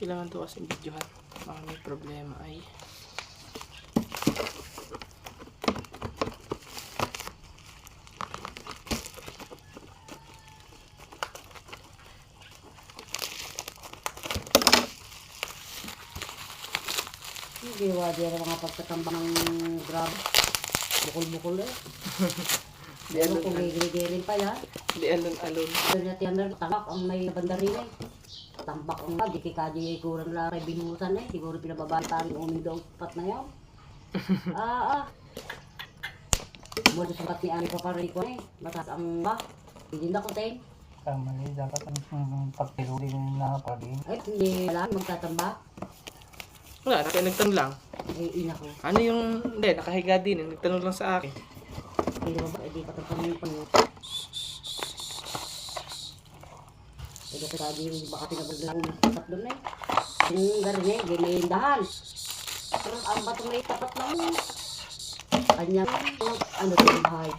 Kailangan to kasi videohan. Baka may problema ay. Hindi, wadi ang mga pagtatambang ng grab. Bukol-bukol eh. Di Pero alon kung may giligirin pa yan, Di alon-alon. doon natin yan, tambak ang may bandarin eh. Tambak ang ba, di kikadi siguro na kay binutan eh. Siguro pinababay tayo uming doon pat na yan. Mula sa pat ni Ani Papariko eh. Matas ang ba? Hindi na ko tayo. Mali, dapat ang pagtiro din na pagin. Ay, hindi lang magtatambak. Wala, nagtanong lang. Ay, ina ko. Ano yung, hindi, nakahiga din. Nagtanong lang sa akin. Hindi ba ba? Hindi pa tapang panyo. Hindi ka kadi, baka pinabaglang tapat doon eh. Yung garin eh, hindi may indahan. Pero ang batong may tapat na mo. Kanyang, ano sa bahay.